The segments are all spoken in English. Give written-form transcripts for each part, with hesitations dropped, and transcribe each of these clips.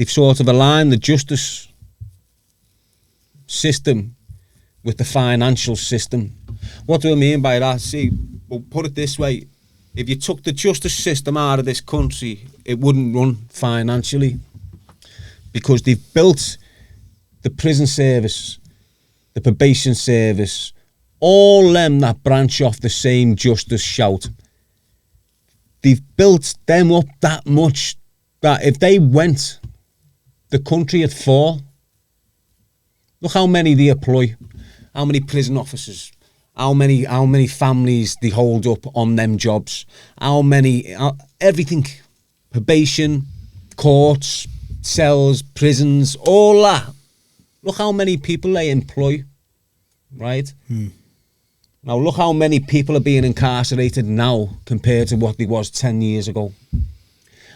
they've sort of aligned the justice system with the financial system. What do I mean by that? See, we'll put it this way. If you took the justice system out of this country, it wouldn't run financially, because they've built the prison service, the probation service, all them that branch off the same justice shout. They've built them up that much that if they went, the country would fall. Look how many they employ, how many prison officers, how many families they hold up on them jobs, everything, probation, courts, cells, prisons, all that. Look how many people they employ, right? Now look how many people are being incarcerated now compared to what they was 10 years ago.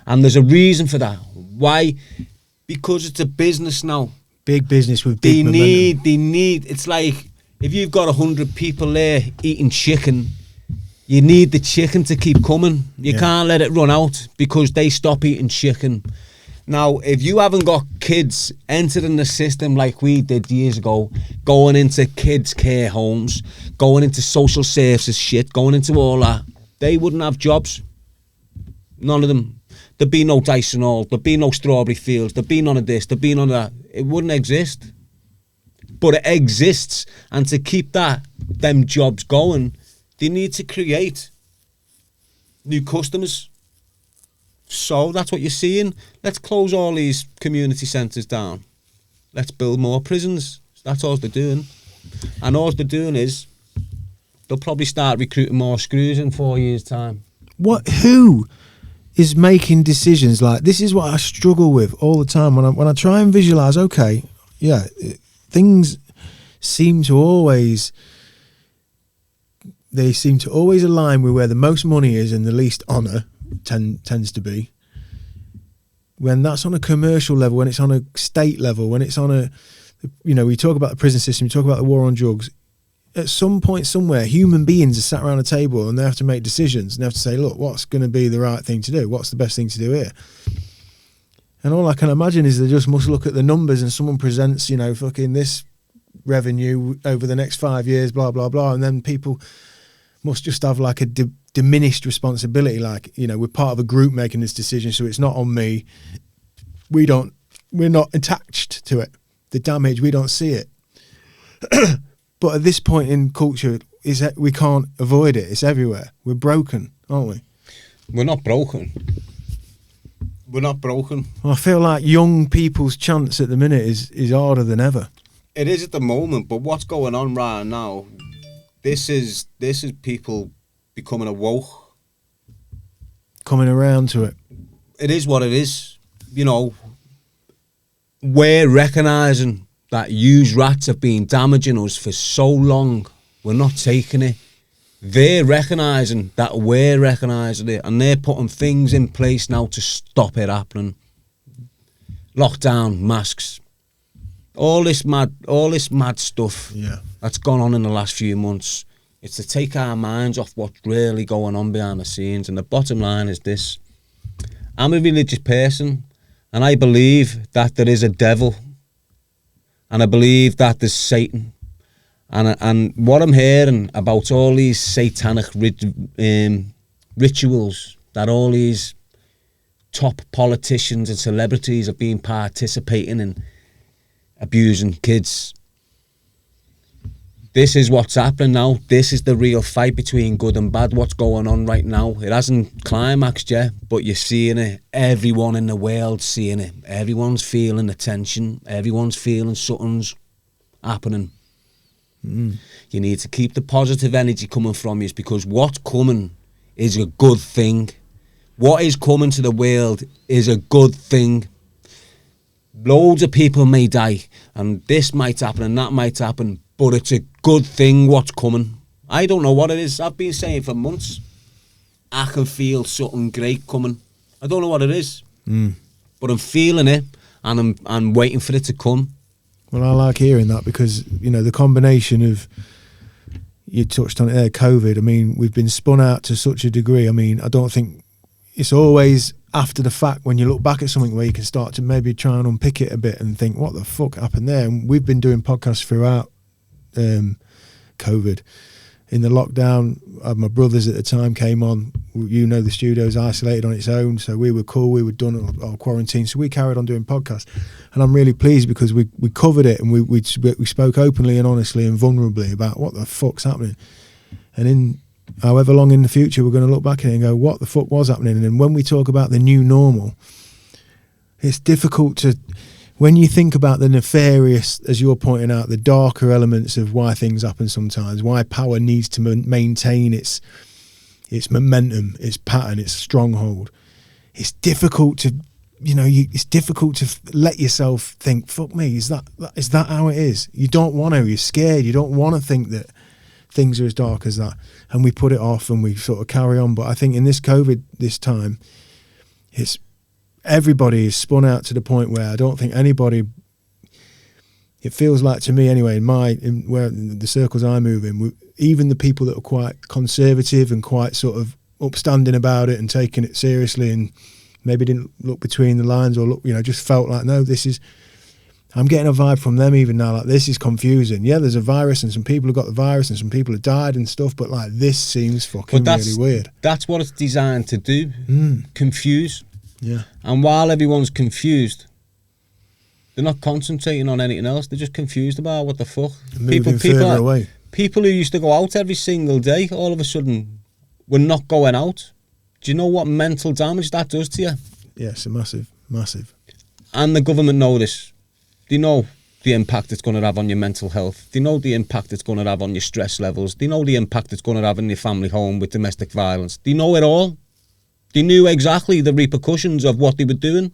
And there's a reason for that. Why? Because it's a business now. Big business with big momentum. They need, it's like, if you've got 100 people there eating chicken, you need the chicken to keep coming. You can't let it run out because they stop eating chicken. Now, if you haven't got kids entering the system like we did years ago, going into kids' care homes, going into social services shit, going into all that, they wouldn't have jobs. None of them. There'd be no Dyson Hall, there'd be no strawberry fields, there'd be none of this, there'd be none of that. It wouldn't exist. But it exists, and to keep them jobs going, they need to create new customers. So that's what you're seeing. Let's close all these community centres down. Let's build more prisons. That's all they're doing. And all they're doing is they'll probably start recruiting more screws in 4 years' time. Who is making decisions like this? Is what I struggle with all the time when I try and visualise. Okay, yeah, things seem to always align with where the most money is and the least honour tends to be. When that's on a commercial level, when it's on a state level, when it's on a, we talk about the prison system, we talk about the war on drugs. At some point somewhere, human beings are sat around a table and they have to make decisions and they have to say, look, what's going to be the right thing to do? What's the best thing to do here? And all I can imagine is they just must look at the numbers and someone presents, fucking this revenue over the next 5 years, blah, blah, blah. And then people must just have like a diminished responsibility. Like, we're part of a group making this decision, so it's not on me. We're not attached to it. The damage, we don't see it. But at this point in culture, we can't avoid it. It's everywhere. We're broken, aren't we? We're not broken. We're not broken. Well, I feel like young people's chance at the minute is harder than ever. It is at the moment, but what's going on right now, this is people becoming awoke. Coming around to it. It is what it is. We're recognising that used rats have been damaging us for so long. We're not taking it. They're recognising that we're recognising it, and they're putting things in place now to stop it happening. Lockdown, masks, all this mad stuff that's gone on in the last few months. It's to take our minds off what's really going on behind the scenes. And the bottom line is this: I'm a religious person, and I believe that there is a devil. And I believe that there's Satan. And what I'm hearing about all these satanic rituals that all these top politicians and celebrities have been participating in, abusing kids. This is what's happening now. This is the real fight between good and bad. What's going on right now? It hasn't climaxed yet, but you're seeing it. Everyone in the world's seeing it. Everyone's feeling the tension. Everyone's feeling something's happening. You need to keep the positive energy coming from you, because what's coming is a good thing. What is coming to the world is a good thing. Loads of people may die, and this might happen and that might happen, but it's a good thing what's coming. I don't know what it is. I've been saying for months, I can feel something great coming. I don't know what it is, but I'm feeling it, and I'm waiting for it to come. Well, I like hearing that, because, the combination of, you touched on it there, COVID, I mean, we've been spun out to such a degree. I mean, I don't think it's always after the fact, when you look back at something where you can start to maybe try and unpick it a bit and think, what the fuck happened there? And we've been doing podcasts throughout COVID. In the lockdown, my brothers at the time came on. You know, the studio's isolated on its own, so we were cool. We were done our quarantine, so we carried on doing podcasts. And I'm really pleased because we covered it, and we spoke openly and honestly and vulnerably about what the fuck's happening. And in however long in the future, we're going to look back at it and go, what the fuck was happening? And then when we talk about the new normal, it's difficult to, when you think about the nefarious, as you're pointing out, the darker elements of why things happen sometimes, why power needs to maintain its momentum, its pattern, its stronghold. It's difficult to, it's difficult to let yourself think, fuck me, is that how it is? You don't want to, you're scared, you don't want to think that things are as dark as that. And we put it off and we sort of carry on. But I think in this COVID, this time, everybody is spun out to the point where I don't think anybody, it feels like to me anyway, in the circles I move in, even the people that are quite conservative and quite sort of upstanding about it and taking it seriously and maybe didn't look between the lines or look, just felt like, no, I'm getting a vibe from them even now, like this is confusing. Yeah, there's a virus and some people have got the virus and some people have died and stuff, but like this seems fucking really weird. That's what it's designed to do, confuse. Yeah. And while everyone's confused, they're not concentrating on anything else. They're just confused about what the fuck. Further away. People who used to go out every single day, all of a sudden, were not going out. Do you know what mental damage that does to you? Yeah, it's a massive, massive. And the government know this. They know the impact it's going to have on your mental health. They know the impact it's going to have on your stress levels. They know the impact it's going to have in your family home with domestic violence. They know it all. They knew exactly the repercussions of what they were doing.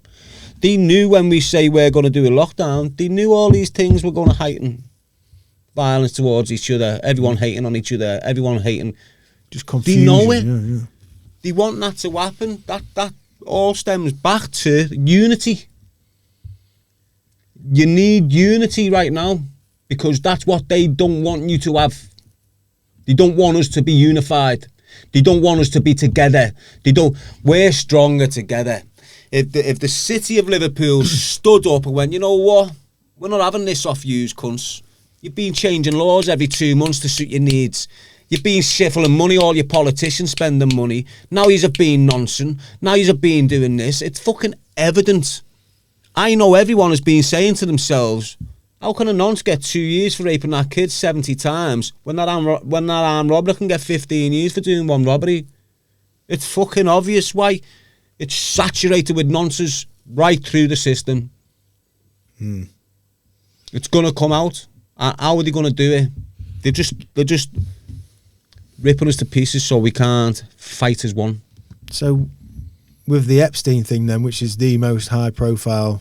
They knew when we say we're going to do a lockdown, they knew all these things were going to heighten violence towards each other, everyone hating on each other, everyone hating. Just confusion. They know it. Yeah. They want that to happen. That all stems back to unity. You need unity right now because that's what they don't want you to have. They don't want us to be unified. They don't want us to be together. We're stronger together. If the city of Liverpool stood up and went, you know what? We're not having this off yous, cunts. You've been changing laws every 2 months to suit your needs. You've been shuffling money, all your politicians spending money. Now you've been nonsense. Now you've been doing this. It's fucking evident. I know everyone has been saying to themselves, how can a nonce get 2 years for raping that kid 70 times when that armed robber can get 15 years for doing one robbery? It's fucking obvious why. It's saturated with nonsense right through the system. It's going to come out. How are they going to do it? They're just ripping us to pieces so we can't fight as one. So with the Epstein thing then, which is the most high profile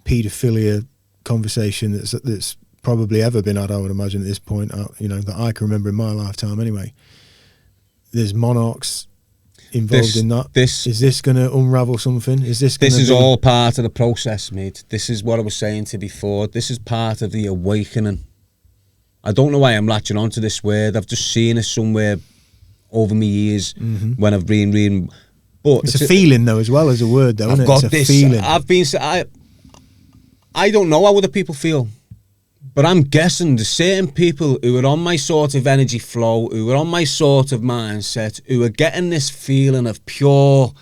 paedophilia conversation that's probably ever been had, I would imagine at this point, that I can remember in my lifetime anyway. There's monarchs involved in that. Is this going to unravel something? This is all part of the process, mate. This is what I was saying to you before. This is part of the awakening. I don't know why I'm latching onto this word. I've just seen it somewhere over my years when I've been reading. But it's a feeling though, as well as a word though, isn't it? Got it's a this. feeling. I don't know how other people feel, but I'm guessing there's certain people who are on my sort of energy flow, who are on my sort of mindset, who are getting this feeling of pure,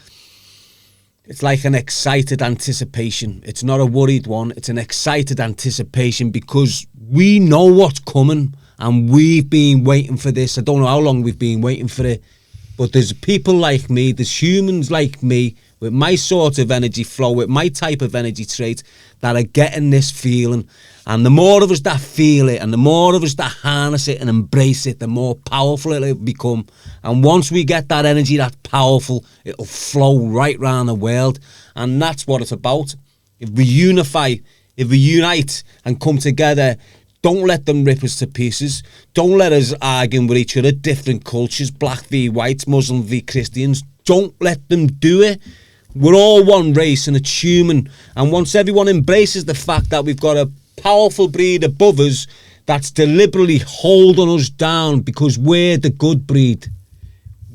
it's like an excited anticipation. It's not a worried one, it's an excited anticipation because we know what's coming and we've been waiting for this. I don't know how long we've been waiting for it, but there's people like me, there's humans like me, with my sort of energy flow, with my type of energy trait, that are getting this feeling. And the more of us that feel it, and the more of us that harness it and embrace it, the more powerful it'll become. And once we get that energy that's powerful, it'll flow right round the world. And that's what it's about. If we unify, if we unite and come together, don't let them rip us to pieces. Don't let us argue with each other, different cultures, black v white, Muslim v Christians. Don't let them do it. We're all one race and it's human. And once everyone embraces the fact that we've got a powerful breed above us that's deliberately holding us down because we're the good breed.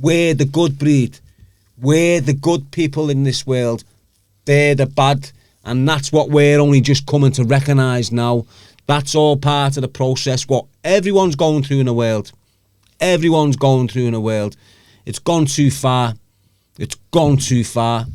We're the good breed. We're the good people in this world. They're the bad. And that's what we're only just coming to recognise now. That's all part of the process. What everyone's going through in the world. Everyone's going through in the world. It's gone too far. It's gone too far.